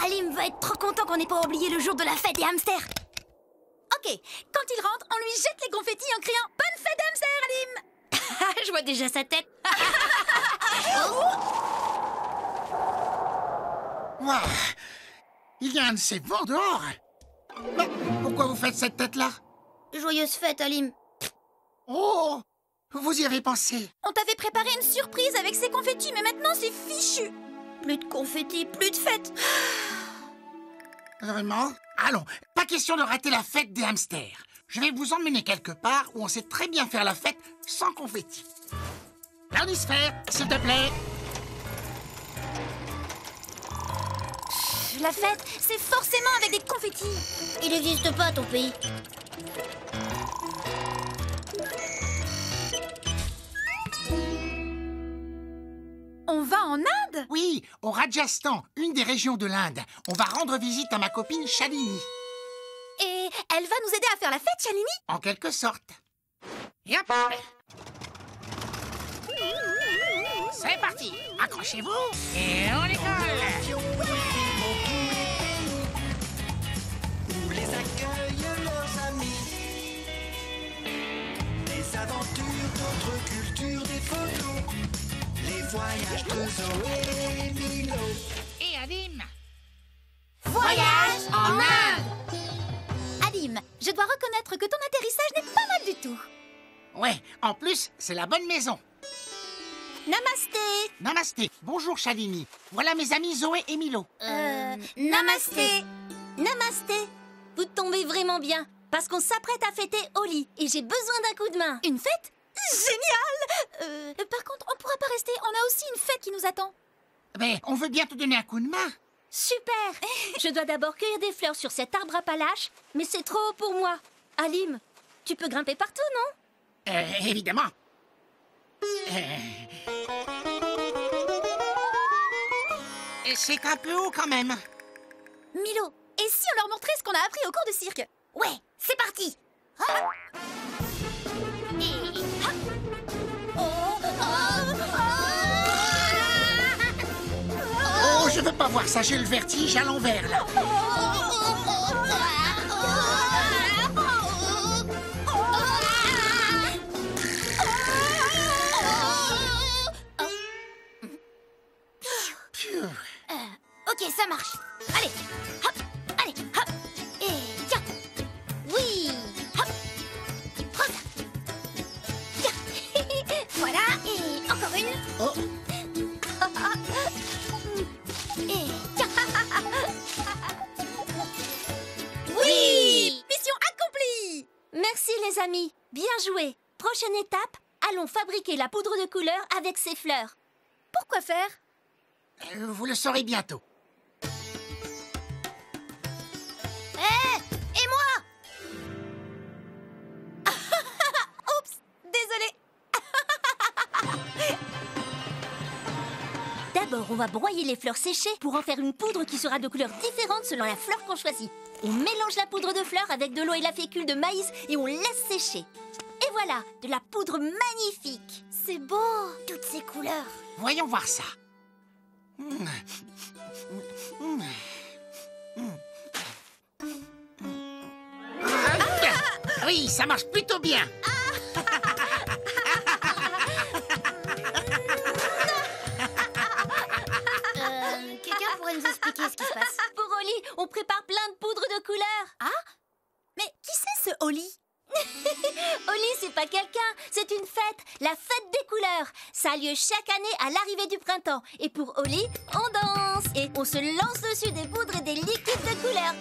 Halim va être trop content qu'on n'ait pas oublié le jour de la fête des hamsters. Ok, quand il rentre, on lui jette les confettis en criant « Bonne fête hamster, Halim !» Je vois déjà sa tête. Ouah, il y a un de ces vents dehors. Mais pourquoi vous faites cette tête-là? Joyeuse fête, Halim. Oh, vous y avez pensé. On t'avait préparé une surprise avec ces confettis, mais maintenant c'est fichu. Plus de confettis, plus de fête. Vraiment? Allons, pas question de rater la fête des hamsters. Je vais vous emmener quelque part où on sait très bien faire la fête sans confetti. Planisphère, s'il te plaît. La fête, c'est forcément avec des confettis. Il n'existe pas, ton pays. On va en Inde? Oui, au Rajasthan, une des régions de l'Inde. On va rendre visite à ma copine Shalini. Et elle va nous aider à faire la fête, Shalini? En quelque sorte. Et hop. C'est parti. Accrochez-vous et on décolle. Où les accueillent leurs amis. Des aventures, d'autres cultures, des photos. Les voyages de Zoé et Milo. Et Halim. Voyage en Inde. Halim, je dois reconnaître que ton atterrissage n'est pas mal du tout. Ouais, en plus, c'est la bonne maison. Namasté. Namasté. Bonjour Shalini. Voilà mes amis Zoé et Milo. Namasté. Namasté. Vous tombez vraiment bien, parce qu'on s'apprête à fêter Holi et j'ai besoin d'un coup de main. Une fête? Génial. Par contre, on pourra pas rester, on a aussi une fête qui nous attend. Mais on veut bien te donner un coup de main. Super. Je dois d'abord cueillir des fleurs sur cet arbre à palache, mais c'est trop haut pour moi. Halim, tu peux grimper partout, non? Évidemment. C'est un peu haut quand même. Milo, et si on leur montrait ce qu'on a appris au cours de cirque? Ouais, c'est parti. Oh, je veux pas voir ça, j'ai le vertige à l'envers là. Ok, ça marche. Allez, hop, allez, hop. Et tiens. Oui, hop. Hop. Tiens. Voilà, et encore une. Oh, Et tiens. Oui! Mission accomplie! Merci les amis, bien joué. Prochaine étape, allons fabriquer la poudre de couleur avec ces fleurs. Pourquoi faire? vous le saurez bientôt. Et moi? Oups, désolé. D'abord, on va broyer les fleurs séchées pour en faire une poudre qui sera de couleurs différentes selon la fleur qu'on choisit. On mélange la poudre de fleurs avec de l'eau et la fécule de maïs et on laisse sécher. Et voilà, de la poudre magnifique. C'est beau. Toutes ces couleurs. Voyons voir ça. Oui, ça marche plutôt bien. Quelqu'un pourrait nous expliquer ce qui se passe? Pour Holi, on prépare plein de poudre de couleurs. Ah? Mais qui c'est ce Holi? Holi, c'est pas quelqu'un, c'est une fête, la fête des couleurs. Ça a lieu chaque année à l'arrivée du printemps. Et pour Holi, on danse et on se lance dessus des poudres et des liquides de couleurs.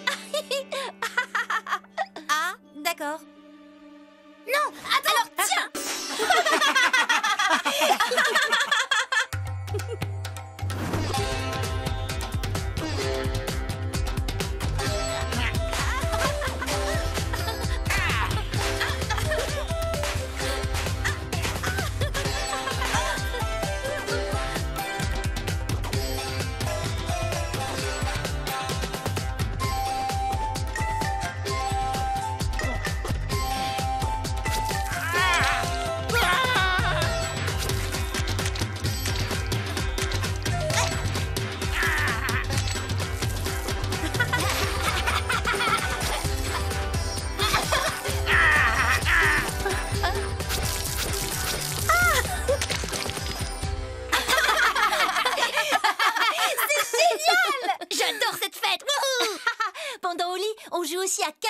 Ah, d'accord. Non, attends. Alors, tiens!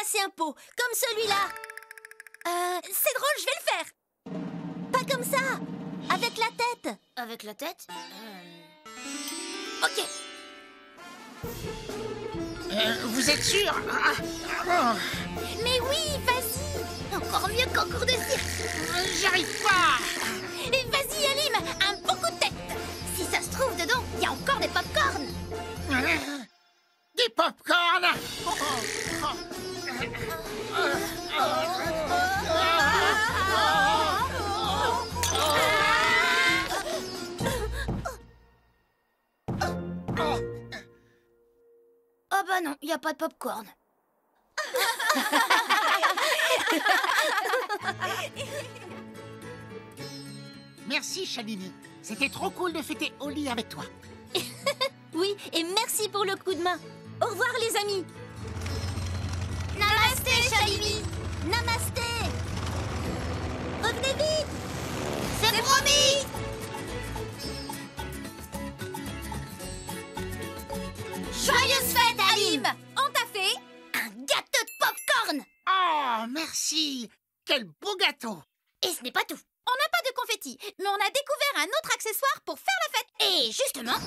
ramasser un pot, comme celui-là. C'est drôle, je vais le faire. Pas comme ça, avec la tête. Avec la tête Ok. Vous êtes sûr? Mais oui, vas-y. Encore mieux qu'en cours de cirque. J'y arrive pas. Et vas-y, Alim, un bon coup de tête. Si ça se trouve, dedans, il y a encore des pop-corn. Des pop-corn. Oh bah non, il n'y a pas de popcorn. Merci, Chalini. C'était trop cool de fêter Oli avec toi. Oui, et merci pour le coup de main. Au revoir les amis. Namasté, Chalimi. Namasté. Revenez vite. C'est promis. Joyeuse fête, Alim. On t'a fait un gâteau de popcorn. Oh, merci. Quel beau gâteau. Et ce n'est pas tout. On n'a pas de confetti, mais on a découvert un autre accessoire pour faire la fête. Et justement,